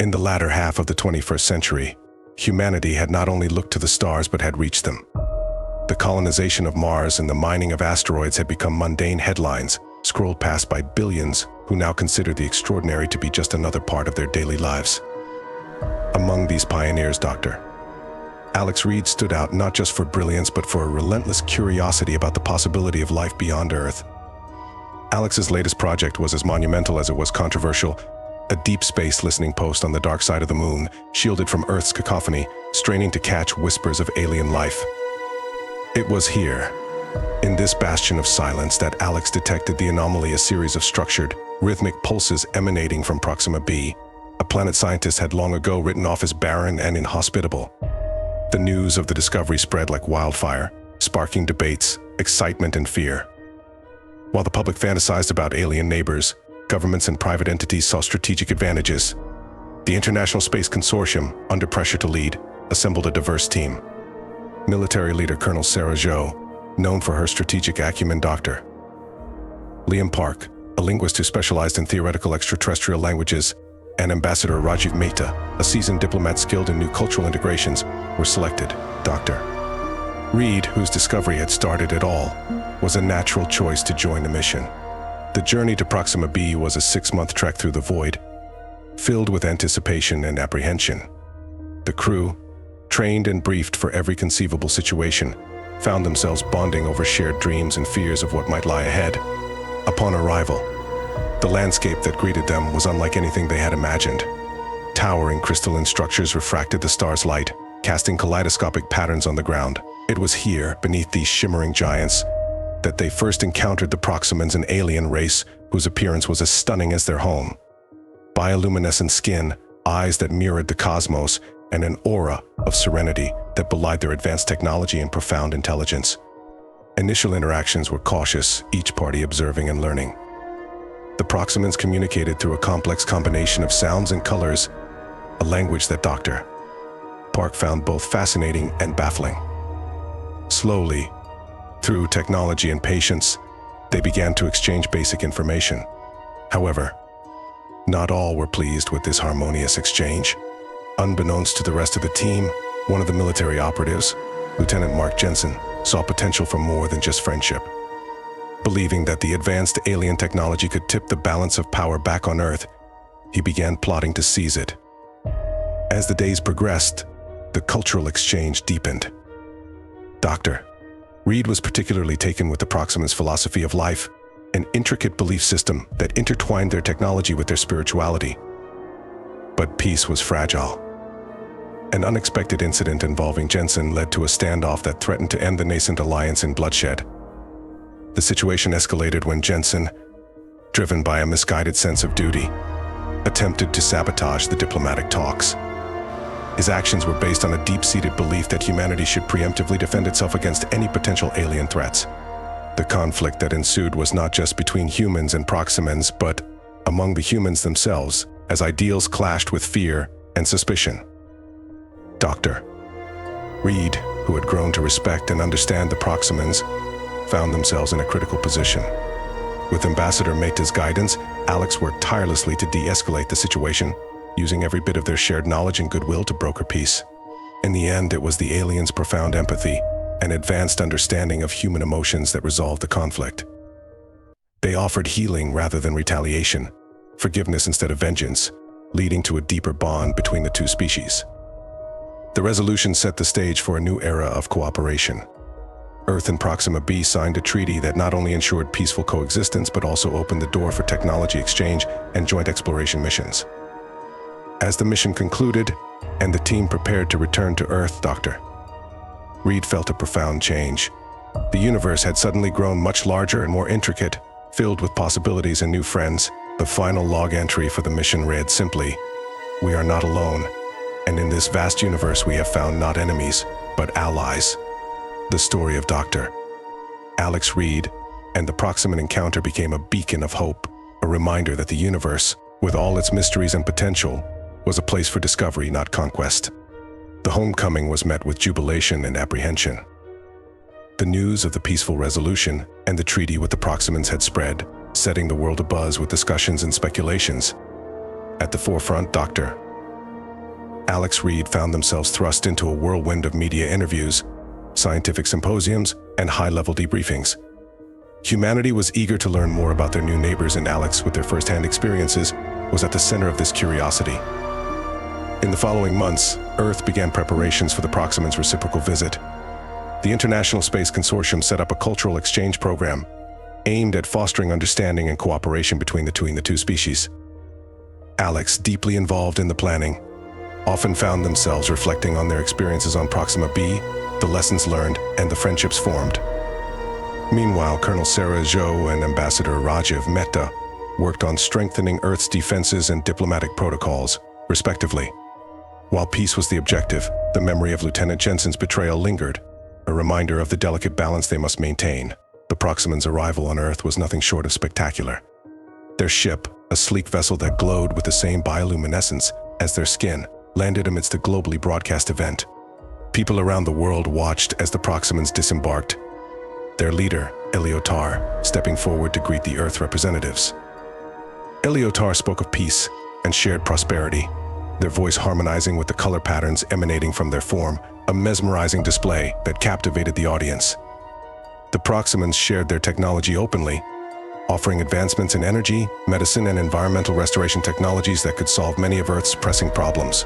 In the latter half of the 21st century, humanity had not only looked to the stars but had reached them. The colonization of Mars and the mining of asteroids had become mundane headlines, scrolled past by billions who now consider the extraordinary to be just another part of their daily lives. Among these pioneers, Dr. Alex Reid stood out not just for brilliance but for a relentless curiosity about the possibility of life beyond Earth. Alex's latest project was as monumental as it was controversial: a deep space listening post on the dark side of the moon, shielded from Earth's cacophony, straining to catch whispers of alien life. It was here, in this bastion of silence, that Alex detected the anomaly: a series of structured, rhythmic pulses emanating from Proxima b, a planet scientists had long ago written off as barren and inhospitable. The news of the discovery spread like wildfire, sparking debates, excitement, and fear. While the public fantasized about alien neighbors, governments and private entities saw strategic advantages. The International Space Consortium, under pressure to lead, assembled a diverse team. Military leader Colonel Sarah Jo, known for her strategic acumen, Dr. Liam Park, a linguist who specialized in theoretical extraterrestrial languages, and Ambassador Rajiv Mehta, a seasoned diplomat skilled in new cultural integrations, were selected. Dr. Reid, whose discovery had started it all, was a natural choice to join the mission. The journey to Proxima b was a 6-month trek through the void, filled with anticipation and apprehension. The crew, trained and briefed for every conceivable situation, found themselves bonding over shared dreams and fears of what might lie ahead. Upon arrival, the landscape that greeted them was unlike anything they had imagined. Towering crystalline structures refracted the star's light, casting kaleidoscopic patterns on the ground. It was here, beneath these shimmering giants, that they first encountered the Proximans, an alien race whose appearance was as stunning as their home. Bioluminescent skin, eyes that mirrored the cosmos, and an aura of serenity that belied their advanced technology and profound intelligence. Initial interactions were cautious, each party observing and learning. The Proximans communicated through a complex combination of sounds and colors, a language that Dr. Park found both fascinating and baffling. Slowly, through technology and patience, they began to exchange basic information. However, not all were pleased with this harmonious exchange. Unbeknownst to the rest of the team, one of the military operatives, Lieutenant Mark Jensen, saw potential for more than just friendship. Believing that the advanced alien technology could tip the balance of power back on Earth, he began plotting to seize it. As the days progressed, the cultural exchange deepened. Dr. Reid was particularly taken with the Proximans' philosophy of life, an intricate belief system that intertwined their technology with their spirituality. But peace was fragile. An unexpected incident involving Jensen led to a standoff that threatened to end the nascent alliance in bloodshed. The situation escalated when Jensen, driven by a misguided sense of duty, attempted to sabotage the diplomatic talks. His actions were based on a deep-seated belief that humanity should preemptively defend itself against any potential alien threats. The conflict that ensued was not just between humans and Proximans, but among the humans themselves, as ideals clashed with fear and suspicion. Dr. Reid, who had grown to respect and understand the Proximans, found themselves in a critical position. With Ambassador Mehta's guidance, Alex worked tirelessly to de-escalate the situation, using every bit of their shared knowledge and goodwill to broker peace. In the end, it was the aliens' profound empathy and advanced understanding of human emotions that resolved the conflict. They offered healing rather than retaliation, forgiveness instead of vengeance, leading to a deeper bond between the two species. The resolution set the stage for a new era of cooperation. Earth and Proxima b signed a treaty that not only ensured peaceful coexistence but also opened the door for technology exchange and joint exploration missions. As the mission concluded and the team prepared to return to Earth, Dr. Reid felt a profound change. The universe had suddenly grown much larger and more intricate, filled with possibilities and new friends. The final log entry for the mission read simply, "We are not alone, and in this vast universe we have found not enemies, but allies." The story of Dr. Alex Reid and the Proximan encounter became a beacon of hope, a reminder that the universe, with all its mysteries and potential, was a place for discovery, not conquest. The homecoming was met with jubilation and apprehension. The news of the peaceful resolution and the treaty with the Proximans had spread, setting the world abuzz with discussions and speculations. At the forefront, Dr. Alex Reed found themselves thrust into a whirlwind of media interviews, scientific symposiums, and high-level debriefings. Humanity was eager to learn more about their new neighbors, and Alex, with their first-hand experiences, was at the center of this curiosity. In the following months, Earth began preparations for the Proximans' reciprocal visit. The International Space Consortium set up a cultural exchange program aimed at fostering understanding and cooperation between the two species. Alex, deeply involved in the planning, often found themselves reflecting on their experiences on Proxima B, the lessons learned, and the friendships formed. Meanwhile, Colonel Sarah Zhou and Ambassador Rajiv Mehta worked on strengthening Earth's defenses and diplomatic protocols, respectively. While peace was the objective, the memory of Lieutenant Jensen's betrayal lingered, a reminder of the delicate balance they must maintain. The Proximans' arrival on Earth was nothing short of spectacular. Their ship, a sleek vessel that glowed with the same bioluminescence as their skin, landed amidst a globally broadcast event. People around the world watched as the Proximans disembarked, their leader, Eliotar, stepping forward to greet the Earth representatives. Eliotar spoke of peace and shared prosperity, their voice harmonizing with the color patterns emanating from their form, a mesmerizing display that captivated the audience. The Proximans shared their technology openly, offering advancements in energy, medicine, and environmental restoration technologies that could solve many of Earth's pressing problems.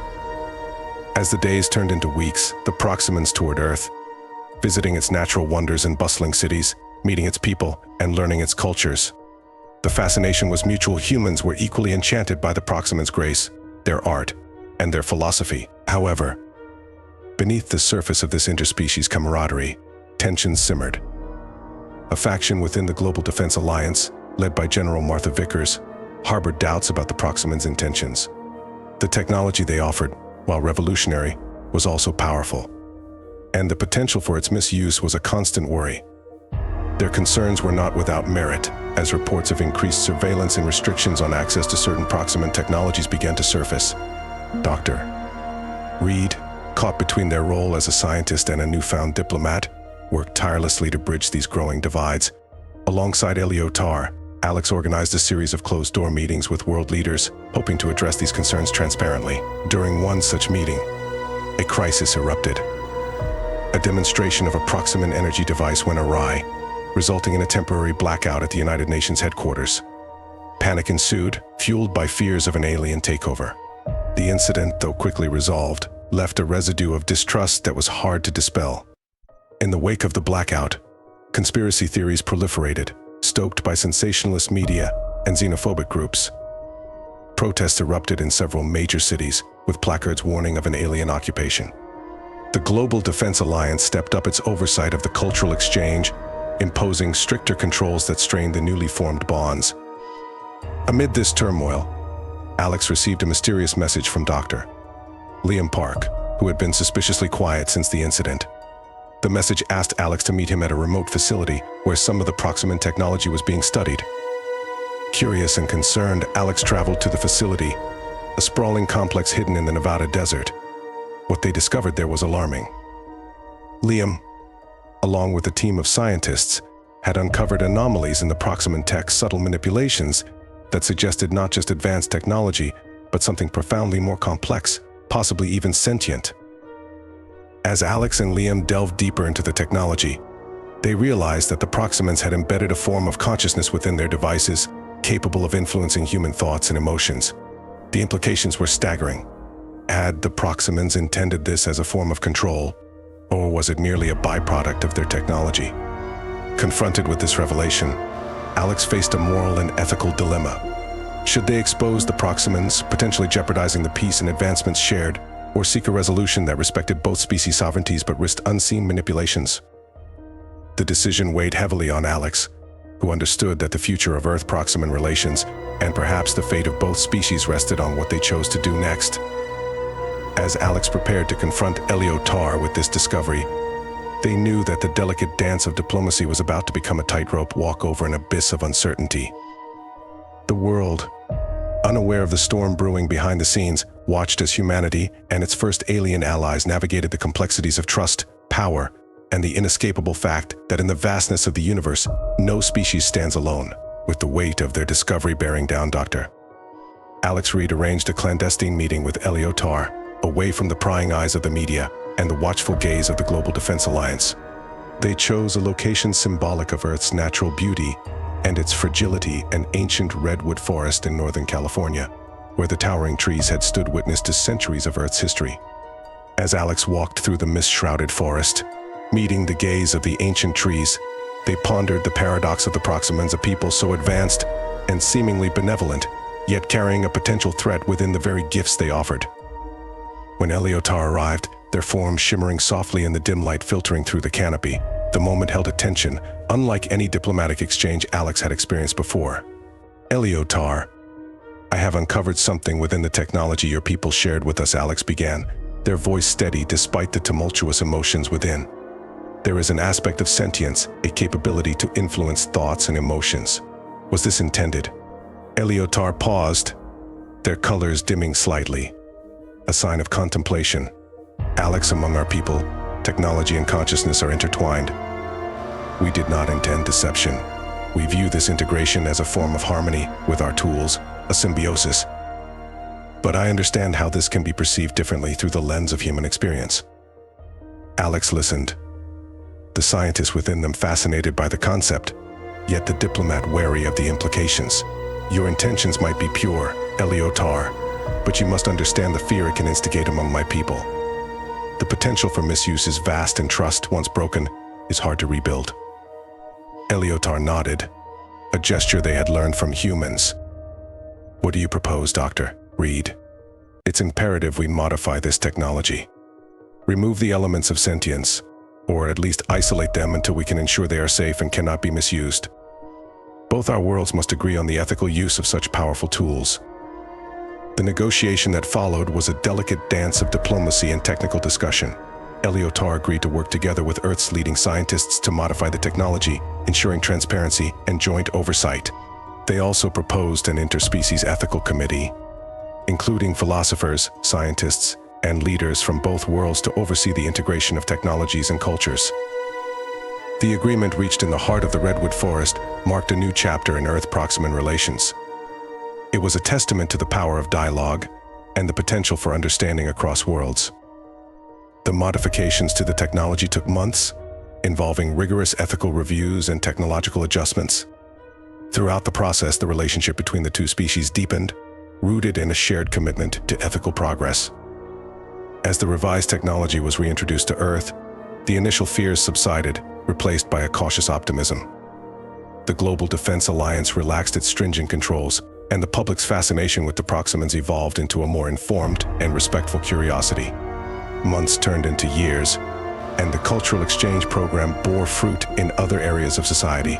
As the days turned into weeks, the Proximans toured Earth, visiting its natural wonders and bustling cities, meeting its people, and learning its cultures. The fascination was mutual. Humans were equally enchanted by the Proximans' grace, their art, and their philosophy. However, beneath the surface of this interspecies camaraderie, tensions simmered. A faction within the Global Defense Alliance, led by General Martha Vickers, harbored doubts about the Proximans' intentions. The technology they offered, while revolutionary, was also powerful, and the potential for its misuse was a constant worry. Their concerns were not without merit, as reports of increased surveillance and restrictions on access to certain Proximan technologies began to surface. Dr. Reed, caught between their role as a scientist and a newfound diplomat, worked tirelessly to bridge these growing divides. Alongside Eliotar, Alex organized a series of closed-door meetings with world leaders, hoping to address these concerns transparently. During one such meeting, a crisis erupted. A demonstration of a Proximan energy device went awry, resulting in a temporary blackout at the United Nations headquarters. Panic ensued, fueled by fears of an alien takeover. The incident, though quickly resolved, left a residue of distrust that was hard to dispel. In the wake of the blackout, conspiracy theories proliferated, stoked by sensationalist media and xenophobic groups. Protests erupted in several major cities, with placards warning of an alien occupation. The Global Defense Alliance stepped up its oversight of the cultural exchange, imposing stricter controls that strained the newly formed bonds. Amid this turmoil, Alex received a mysterious message from Dr. Liam Park, who had been suspiciously quiet since the incident. The message asked Alex to meet him at a remote facility where some of the Proximan technology was being studied. Curious and concerned, Alex traveled to the facility, a sprawling complex hidden in the Nevada desert. What they discovered there was alarming. Liam, along with a team of scientists, had uncovered anomalies in the Proximan tech's subtle manipulations that suggested not just advanced technology, but something profoundly more complex, possibly even sentient. As Alex and Liam delved deeper into the technology, they realized that the Proximans had embedded a form of consciousness within their devices, capable of influencing human thoughts and emotions. The implications were staggering. Had the Proximans intended this as a form of control, or was it merely a byproduct of their technology? Confronted with this revelation, Alex faced a moral and ethical dilemma. Should they expose the Proximans, potentially jeopardizing the peace and advancements shared, or seek a resolution that respected both species sovereignties but risked unseen manipulations? The decision weighed heavily on Alex, who understood that the future of Earth-Proximan relations, and perhaps the fate of both species, rested on what they chose to do next. As Alex prepared to confront Eliotar with this discovery, they knew that the delicate dance of diplomacy was about to become a tightrope walk over an abyss of uncertainty. The world, unaware of the storm brewing behind the scenes, watched as humanity and its first alien allies navigated the complexities of trust, power, and the inescapable fact that in the vastness of the universe, no species stands alone, with the weight of their discovery bearing down Dr. Alex Reed arranged a clandestine meeting with Eliotar, away from the prying eyes of the media and the watchful gaze of the Global Defense Alliance. They chose a location symbolic of Earth's natural beauty and its fragility, an ancient redwood forest in Northern California, where the towering trees had stood witness to centuries of Earth's history. As Alex walked through the mist-shrouded forest, meeting the gaze of the ancient trees, they pondered the paradox of the Proximans, a people so advanced and seemingly benevolent, yet carrying a potential threat within the very gifts they offered. When Eleotar arrived, their forms shimmering softly in the dim light filtering through the canopy, the moment held a tension unlike any diplomatic exchange Alex had experienced before. Eleotar, I have uncovered something within the technology your people shared with us, Alex began, their voice steady despite the tumultuous emotions within. There is an aspect of sentience, a capability to influence thoughts and emotions. Was this intended? Eleotar paused, their colors dimming slightly, a sign of contemplation. Alex, among our people, technology and consciousness are intertwined. We did not intend deception. We view this integration as a form of harmony with our tools, a symbiosis. But I understand how this can be perceived differently through the lens of human experience. Alex listened, the scientist within them fascinated by the concept, yet the diplomat wary of the implications. Your intentions might be pure, Eleotar, but you must understand the fear it can instigate among my people. The potential for misuse is vast, and trust, once broken, is hard to rebuild. Eleotar nodded, a gesture they had learned from humans. What do you propose, Dr. Reed? It's imperative we modify this technology. Remove the elements of sentience, or at least isolate them until we can ensure they are safe and cannot be misused. Both our worlds must agree on the ethical use of such powerful tools. The negotiation that followed was a delicate dance of diplomacy and technical discussion. Eleotar agreed to work together with Earth's leading scientists to modify the technology, ensuring transparency and joint oversight. They also proposed an interspecies ethical committee, including philosophers, scientists, and leaders from both worlds to oversee the integration of technologies and cultures. The agreement reached in the heart of the redwood forest marked a new chapter in Earth-Proximan relations. It was a testament to the power of dialogue and the potential for understanding across worlds. The modifications to the technology took months, involving rigorous ethical reviews and technological adjustments. Throughout the process, the relationship between the two species deepened, rooted in a shared commitment to ethical progress. As the revised technology was reintroduced to Earth, the initial fears subsided, replaced by a cautious optimism. The Global Defense Alliance relaxed its stringent controls, and the public's fascination with the Proximans evolved into a more informed and respectful curiosity. Months turned into years, and the cultural exchange program bore fruit in other areas of society.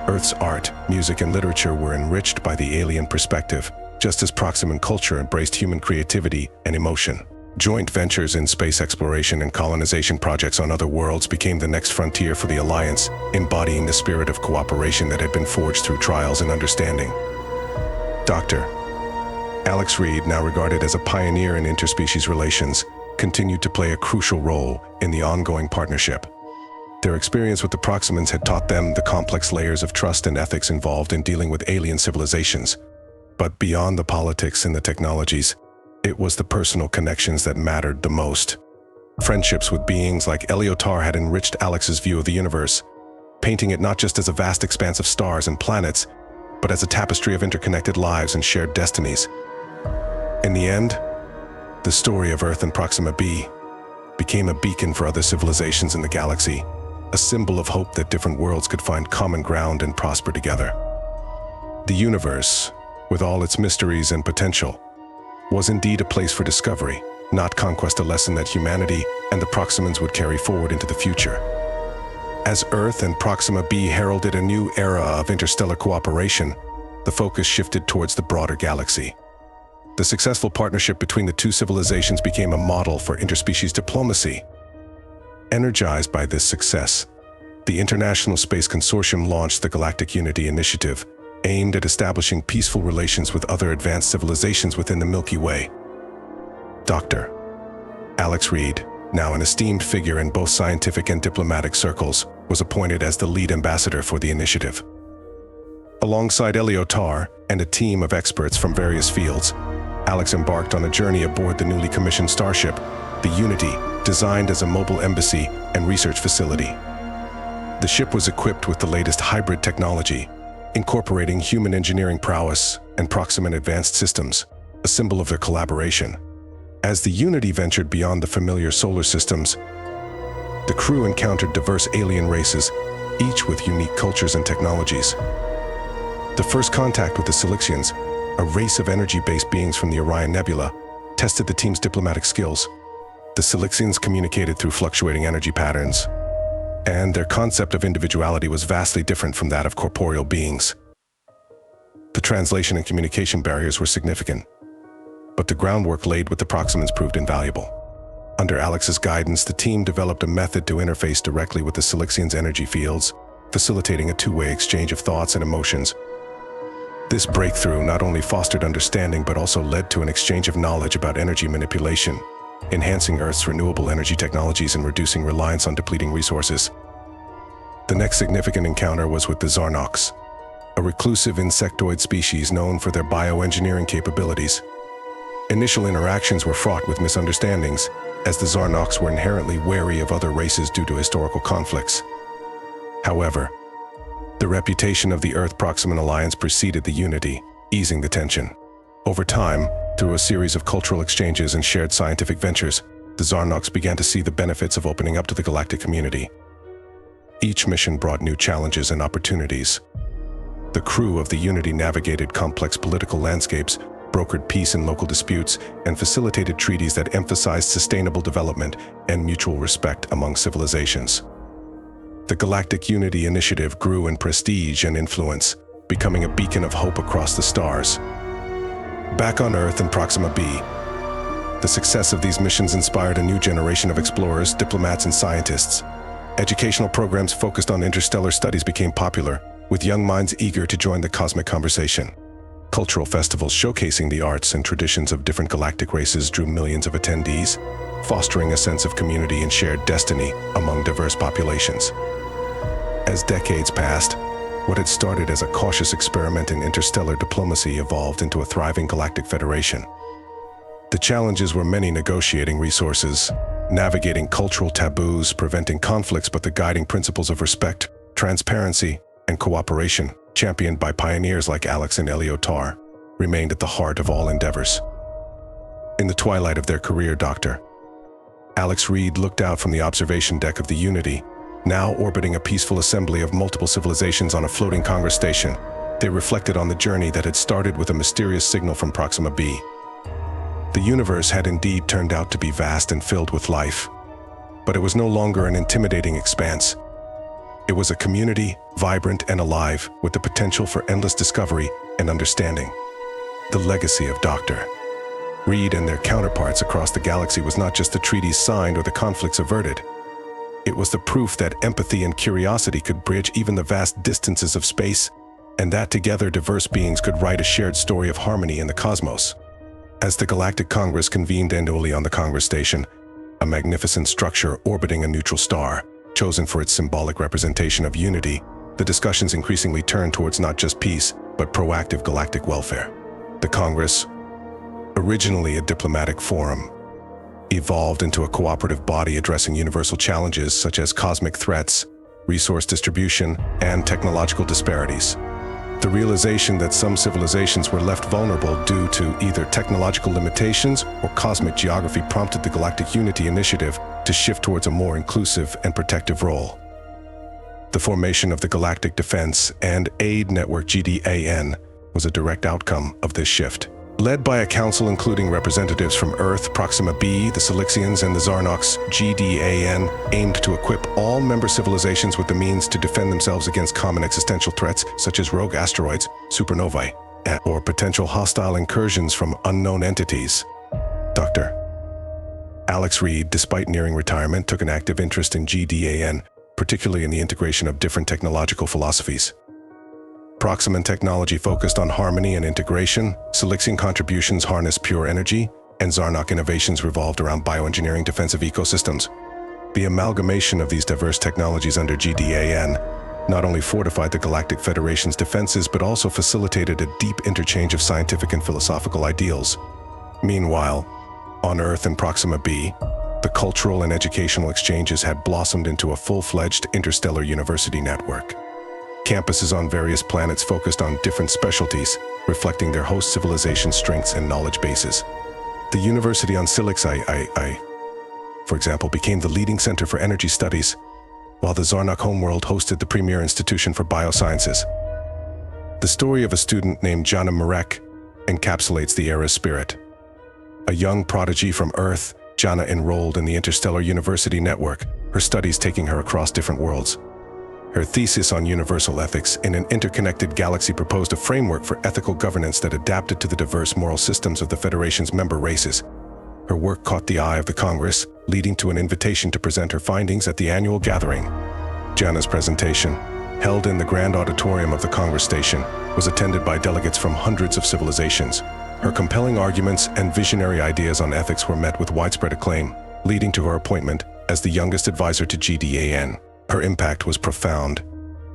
Earth's art, music, and literature were enriched by the alien perspective, just as Proximan culture embraced human creativity and emotion. Joint ventures in space exploration and colonization projects on other worlds became the next frontier for the Alliance, embodying the spirit of cooperation that had been forged through trials and understanding. Dr. Alex Reed, now regarded as a pioneer in interspecies relations, continued to play a crucial role in the ongoing partnership. Their experience with the Proximans had taught them the complex layers of trust and ethics involved in dealing with alien civilizations. But beyond the politics and the technologies, it was the personal connections that mattered the most. Friendships with beings like Eleotar had enriched Alex's view of the universe, painting it not just as a vast expanse of stars and planets, but as a tapestry of interconnected lives and shared destinies. In the end, the story of Earth and Proxima B became a beacon for other civilizations in the galaxy, a symbol of hope that different worlds could find common ground and prosper together. The universe, with all its mysteries and potential, was indeed a place for discovery, not conquest, a lesson that humanity and the Proximans would carry forward into the future. As Earth and Proxima B heralded a new era of interstellar cooperation, the focus shifted towards the broader galaxy. The successful partnership between the two civilizations became a model for interspecies diplomacy. Energized by this success, the International Space Consortium launched the Galactic Unity Initiative, aimed at establishing peaceful relations with other advanced civilizations within the Milky Way. Dr. Alex Reed, now an esteemed figure in both scientific and diplomatic circles, was appointed as the lead ambassador for the initiative. Alongside Eleotar and a team of experts from various fields, Alex embarked on a journey aboard the newly commissioned starship, the Unity, designed as a mobile embassy and research facility. The ship was equipped with the latest hybrid technology, incorporating human engineering prowess and Proximan advanced systems, a symbol of their collaboration. As the Unity ventured beyond the familiar solar systems, the crew encountered diverse alien races, each with unique cultures and technologies. The first contact with the Silixians, a race of energy-based beings from the Orion Nebula, tested the team's diplomatic skills. The Silixians communicated through fluctuating energy patterns, and their concept of individuality was vastly different from that of corporeal beings. The translation and communication barriers were significant, but the groundwork laid with the Proximans proved invaluable. Under Alex's guidance, the team developed a method to interface directly with the Silixians' energy fields, facilitating a two-way exchange of thoughts and emotions. This breakthrough not only fostered understanding but also led to an exchange of knowledge about energy manipulation, enhancing Earth's renewable energy technologies and reducing reliance on depleting resources. The next significant encounter was with the Zarnox, a reclusive insectoid species known for their bioengineering capabilities. Initial interactions were fraught with misunderstandings, as the Zarnox were inherently wary of other races due to historical conflicts. However, the reputation of the Earth-Proximan alliance preceded the Unity, easing the tension. Over time, through a series of cultural exchanges and shared scientific ventures, the Zarnox began to see the benefits of opening up to the galactic community. Each mission brought new challenges and opportunities. The crew of the Unity navigated complex political landscapes, brokered peace in local disputes, and facilitated treaties that emphasized sustainable development and mutual respect among civilizations. The Galactic Unity Initiative grew in prestige and influence, becoming a beacon of hope across the stars. Back on Earth and Proxima b, the success of these missions inspired a new generation of explorers, diplomats, and scientists. Educational programs focused on interstellar studies became popular, with young minds eager to join the cosmic conversation. Cultural festivals showcasing the arts and traditions of different galactic races drew millions of attendees, fostering a sense of community and shared destiny among diverse populations. As decades passed, what had started as a cautious experiment in interstellar diplomacy evolved into a thriving galactic federation. The challenges were many: negotiating resources, navigating cultural taboos, preventing conflicts, but the guiding principles of respect, transparency, and cooperation, championed by pioneers like Alex and Eliotar, remained at the heart of all endeavors. In the twilight of their career, Dr. Alex Reed looked out from the observation deck of the Unity, now orbiting a peaceful assembly of multiple civilizations on a floating Congress station. They reflected on the journey that had started with a mysterious signal from Proxima b. The universe had indeed turned out to be vast and filled with life, but it was no longer an intimidating expanse. It was a community, vibrant and alive, with the potential for endless discovery and understanding. The legacy of Dr. Reed and their counterparts across the galaxy was not just the treaties signed or the conflicts averted. It was the proof that empathy and curiosity could bridge even the vast distances of space, and that together diverse beings could write a shared story of harmony in the cosmos. As the Galactic Congress convened annually on the Congress Station, a magnificent structure orbiting a neutral star, chosen for its symbolic representation of unity, the discussions increasingly turned towards not just peace, but proactive galactic welfare. The Congress, originally a diplomatic forum, evolved into a cooperative body addressing universal challenges such as cosmic threats, resource distribution, and technological disparities. The realization that some civilizations were left vulnerable due to either technological limitations or cosmic geography prompted the Galactic Unity Initiative to shift towards a more inclusive and protective role. The formation of the Galactic Defense and Aid Network (GDAN) was a direct outcome of this shift. Led by a council including representatives from Earth, Proxima b, the Silixians, and the Zarnox, GDAN aimed to equip all member civilizations with the means to defend themselves against common existential threats such as rogue asteroids, supernovae, or potential hostile incursions from unknown entities. Dr. Alex Reed, despite nearing retirement, took an active interest in GDAN, particularly in the integration of different technological philosophies. Proximan technology focused on harmony and integration, Silixian contributions harnessed pure energy, and Zarnox innovations revolved around bioengineering defensive ecosystems. The amalgamation of these diverse technologies under GDAN not only fortified the Galactic Federation's defenses but also facilitated a deep interchange of scientific and philosophical ideals. Meanwhile, on Earth and Proxima b, the cultural and educational exchanges had blossomed into a full-fledged interstellar university network. Campuses on various planets focused on different specialties, reflecting their host civilization's strengths and knowledge bases. The university on Silix I, for example, became the leading center for energy studies, while the Zarnak homeworld hosted the premier institution for biosciences. The story of a student named Jana Marek encapsulates the era's spirit. A young prodigy from Earth, Jana enrolled in the Interstellar University Network, her studies taking her across different worlds. Her thesis on universal ethics in an interconnected galaxy proposed a framework for ethical governance that adapted to the diverse moral systems of the Federation's member races. Her work caught the eye of the Congress, leading to an invitation to present her findings at the annual gathering. Jana's presentation, held in the grand auditorium of the Congress Station, was attended by delegates from hundreds of civilizations. Her compelling arguments and visionary ideas on ethics were met with widespread acclaim, leading to her appointment as the youngest advisor to GDAN. Her impact was profound,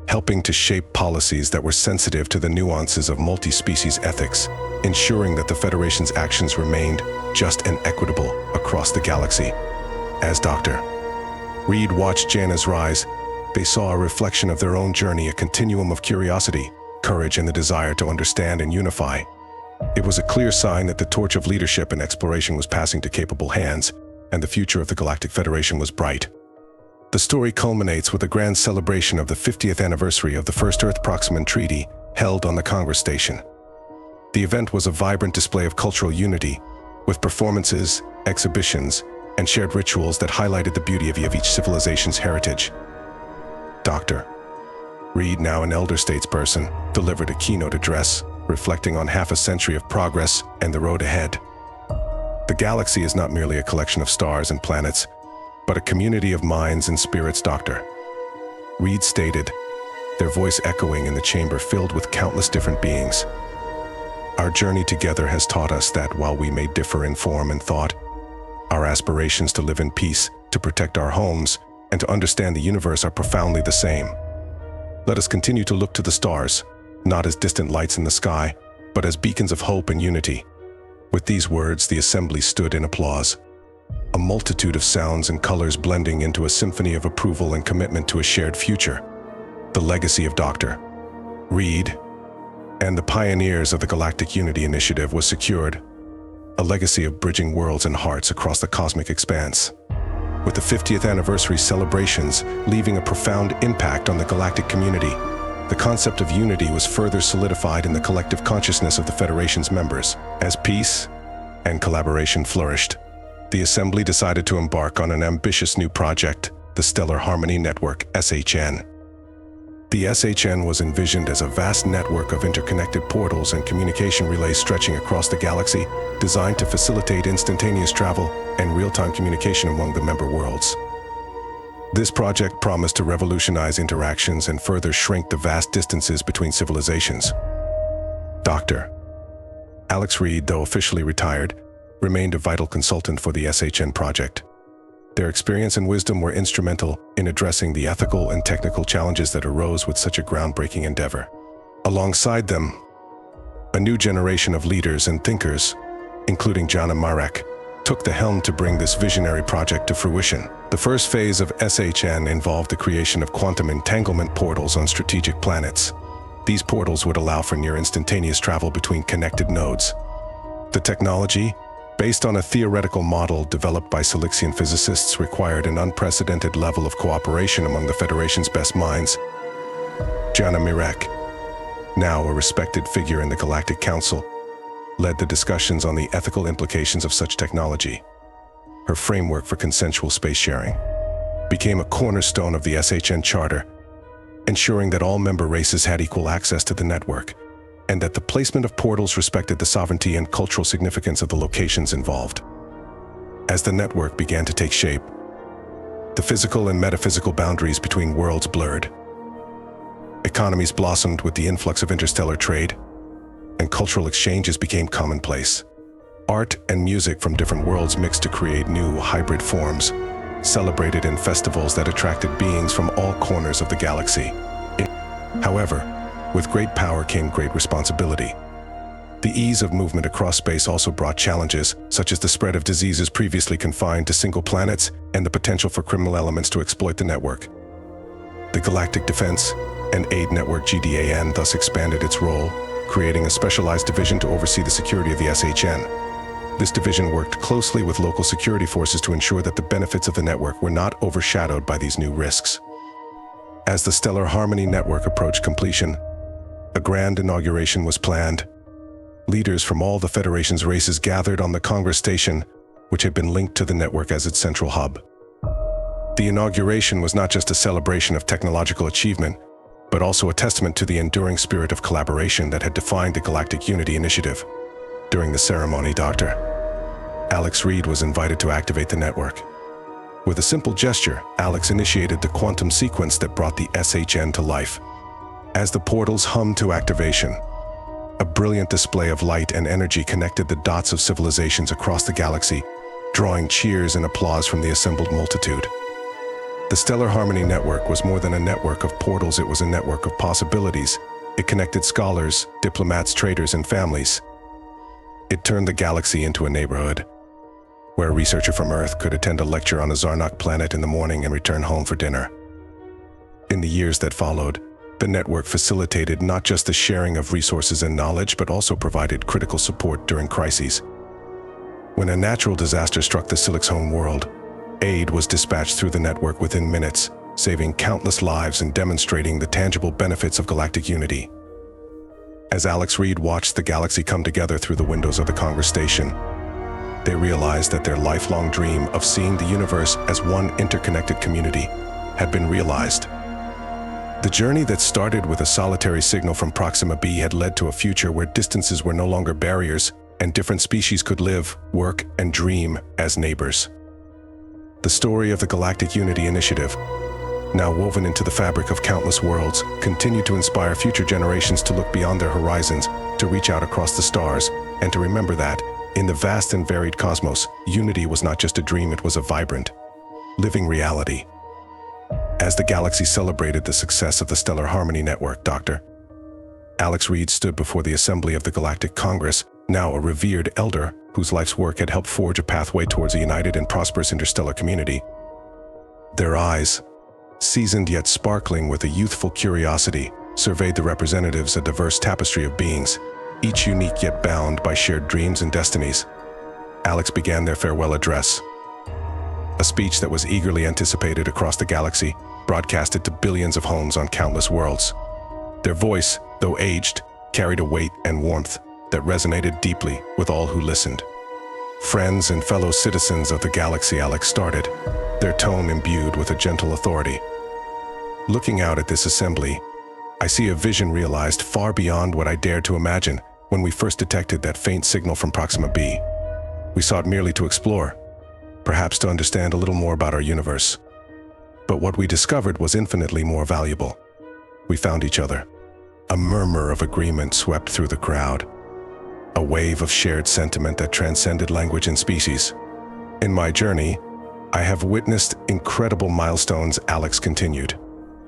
helping to shape policies that were sensitive to the nuances of multi-species ethics, ensuring that the Federation's actions remained just and equitable across the galaxy. As Dr. Reed watched Jana's rise, they saw a reflection of their own journey, a continuum of curiosity, courage, and the desire to understand and unify. It was a clear sign that the torch of leadership and exploration was passing to capable hands, and the future of the Galactic Federation was bright. The story culminates with a grand celebration of the 50th anniversary of the First Earth Proximan Treaty, held on the Congress Station. The event was a vibrant display of cultural unity, with performances, exhibitions, and shared rituals that highlighted the beauty of each civilization's heritage. Dr. Reed, now an elder statesperson, delivered a keynote address, reflecting on half a century of progress and the road ahead. The galaxy is not merely a collection of stars and planets, but a community of minds and spirits, Dr. Reed stated, their voice echoing in the chamber filled with countless different beings. Our journey together has taught us that while we may differ in form and thought, our aspirations to live in peace, to protect our homes, and to understand the universe are profoundly the same. Let us continue to look to the stars, not as distant lights in the sky, but as beacons of hope and unity. With these words, the assembly stood in applause, a multitude of sounds and colors blending into a symphony of approval and commitment to a shared future. The legacy of Dr. Reed and the pioneers of the Galactic Unity Initiative was secured, a legacy of bridging worlds and hearts across the cosmic expanse. With the 50th anniversary celebrations leaving a profound impact on the galactic community, the concept of unity was further solidified in the collective consciousness of the Federation's members. As peace and collaboration flourished, the Assembly decided to embark on an ambitious new project, the Stellar Harmony Network, SHN. The SHN was envisioned as a vast network of interconnected portals and communication relays stretching across the galaxy, designed to facilitate instantaneous travel and real-time communication among the member worlds. This project promised to revolutionize interactions and further shrink the vast distances between civilizations. Dr. Alex Reed, though officially retired, remained a vital consultant for the SHN project. Their experience and wisdom were instrumental in addressing the ethical and technical challenges that arose with such a groundbreaking endeavor. Alongside them, a new generation of leaders and thinkers, including Jana Marek, took the helm to bring this visionary project to fruition. The first phase of SHN involved the creation of quantum entanglement portals on strategic planets. These portals would allow for near-instantaneous travel between connected nodes. The technology, based on a theoretical model developed by Silixian physicists, required an unprecedented level of cooperation among the Federation's best minds. Jana Marek, now a respected figure in the Galactic Council, led the discussions on the ethical implications of such technology. Her framework for consensual space sharing became a cornerstone of the SHN Charter, ensuring that all member races had equal access to the network, and that the placement of portals respected the sovereignty and cultural significance of the locations involved. As the network began to take shape, the physical and metaphysical boundaries between worlds blurred. Economies blossomed with the influx of interstellar trade, and cultural exchanges became commonplace. Art and music from different worlds mixed to create new hybrid forms, celebrated in festivals that attracted beings from all corners of the galaxy. However, with great power came great responsibility. The ease of movement across space also brought challenges, such as the spread of diseases previously confined to single planets and the potential for criminal elements to exploit the network. The Galactic Defense and Aid Network (GDAN) thus expanded its role, creating a specialized division to oversee the security of the SHN. This division worked closely with local security forces to ensure that the benefits of the network were not overshadowed by these new risks. As the Stellar Harmony Network approached completion, a grand inauguration was planned. Leaders from all the Federation's races gathered on the Congress Station, which had been linked to the network as its central hub. The inauguration was not just a celebration of technological achievement, but also a testament to the enduring spirit of collaboration that had defined the Galactic Unity Initiative. During the ceremony, Dr. Alex Reed was invited to activate the network. With a simple gesture, Alex initiated the quantum sequence that brought the SHN to life. As the portals hummed to activation, a brilliant display of light and energy connected the dots of civilizations across the galaxy, drawing cheers and applause from the assembled multitude. The Stellar Harmony Network was more than a network of portals, it was a network of possibilities. It connected scholars, diplomats, traders, and families. It turned the galaxy into a neighborhood, where a researcher from Earth could attend a lecture on a Zarnok planet in the morning and return home for dinner. In the years that followed, the network facilitated not just the sharing of resources and knowledge, but also provided critical support during crises. When a natural disaster struck the Silic's home world, aid was dispatched through the network within minutes, saving countless lives and demonstrating the tangible benefits of galactic unity. As Alex Reed watched the galaxy come together through the windows of the Congress Station, they realized that their lifelong dream of seeing the universe as one interconnected community had been realized. The journey that started with a solitary signal from Proxima b had led to a future where distances were no longer barriers and different species could live, work, and dream as neighbors. The story of the Galactic Unity Initiative, now woven into the fabric of countless worlds, continued to inspire future generations to look beyond their horizons, to reach out across the stars, and to remember that, in the vast and varied cosmos, unity was not just a dream, it was a vibrant, living reality. As the galaxy celebrated the success of the Stellar Harmony Network, Dr. Alex Reed stood before the assembly of the Galactic Congress, now a revered elder whose life's work had helped forge a pathway towards a united and prosperous interstellar community. Their eyes, seasoned yet sparkling with a youthful curiosity, surveyed the representatives, a diverse tapestry of beings, each unique yet bound by shared dreams and destinies. Alex began their farewell address, a speech that was eagerly anticipated across the galaxy, broadcasted to billions of homes on countless worlds. Their voice, though aged, carried a weight and warmth that resonated deeply with all who listened. Friends and fellow citizens of the galaxy, Alex started, their tone imbued with a gentle authority. Looking out at this assembly, I see a vision realized far beyond what I dared to imagine when we first detected that faint signal from Proxima b. We sought merely to explore, perhaps to understand a little more about our universe. But what we discovered was infinitely more valuable. We found each other. A murmur of agreement swept through the crowd, a wave of shared sentiment that transcended language and species. In my journey, I have witnessed incredible milestones, Alex continued.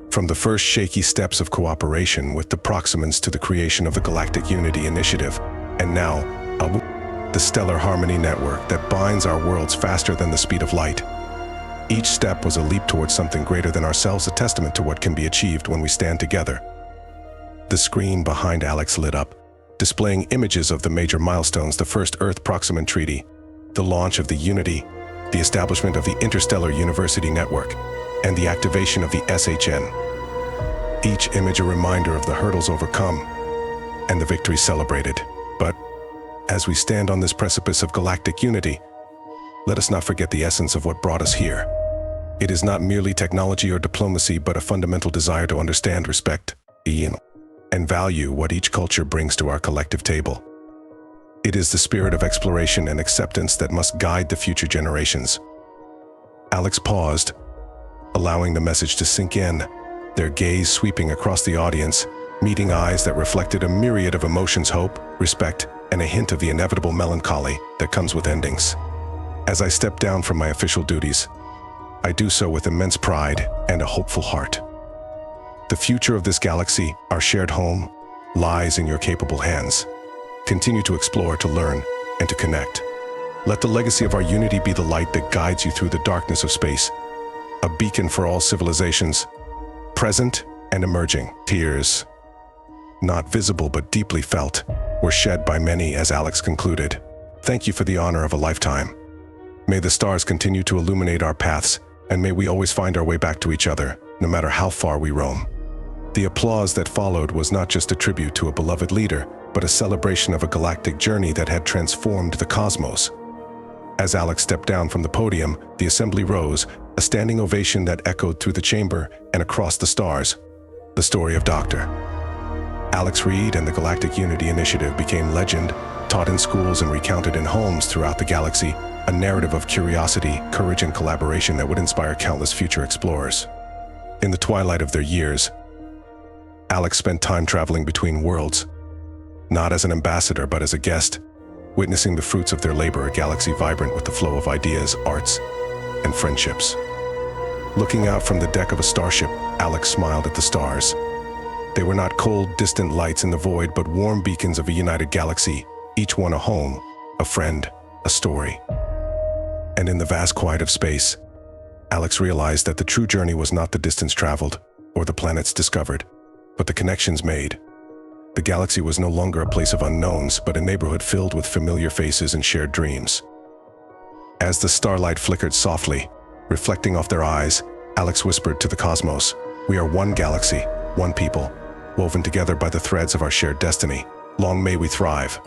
From the first shaky steps of cooperation with the Proximans to the creation of the Galactic Unity Initiative, and now, the Stellar Harmony Network that binds our worlds faster than the speed of light. Each step was a leap towards something greater than ourselves, a testament to what can be achieved when we stand together. The screen behind Alex lit up, displaying images of the major milestones: the first Earth-Proximan Treaty, the launch of the Unity, the establishment of the Interstellar University Network, and the activation of the SHN. Each image a reminder of the hurdles overcome and the victories celebrated. But as we stand on this precipice of galactic unity, let us not forget the essence of what brought us here. It is not merely technology or diplomacy, but a fundamental desire to understand, respect, and value what each culture brings to our collective table. It is the spirit of exploration and acceptance that must guide the future generations. Alex paused, allowing the message to sink in, their gaze sweeping across the audience, meeting eyes that reflected a myriad of emotions: hope, respect, and a hint of the inevitable melancholy that comes with endings. As I step down from my official duties, I do so with immense pride and a hopeful heart. The future of this galaxy, our shared home, lies in your capable hands. Continue to explore, to learn, and to connect. Let the legacy of our unity be the light that guides you through the darkness of space, a beacon for all civilizations, present and emerging. Tears, not visible but deeply felt, were shed by many as Alex concluded. Thank you for the honor of a lifetime. May the stars continue to illuminate our paths, and may we always find our way back to each other, no matter how far we roam. The applause that followed was not just a tribute to a beloved leader, but a celebration of a galactic journey that had transformed the cosmos. As Alex stepped down from the podium, the assembly rose, a standing ovation that echoed through the chamber and across the stars. The story of Dr. Alex Reed and the Galactic Unity Initiative became legend, taught in schools and recounted in homes throughout the galaxy, a narrative of curiosity, courage, and collaboration that would inspire countless future explorers. In the twilight of their years, Alex spent time traveling between worlds, not as an ambassador but as a guest, witnessing the fruits of their labor, a galaxy vibrant with the flow of ideas, arts, and friendships. Looking out from the deck of a starship, Alex smiled at the stars. They were not cold, distant lights in the void, but warm beacons of a united galaxy, each one a home, a friend, a story. And in the vast quiet of space, Alex realized that the true journey was not the distance traveled or the planets discovered, but the connections made. The galaxy was no longer a place of unknowns, but a neighborhood filled with familiar faces and shared dreams. As the starlight flickered softly, reflecting off their eyes, Alex whispered to the cosmos, "We are one galaxy, one people, woven together by the threads of our shared destiny. Long may we thrive."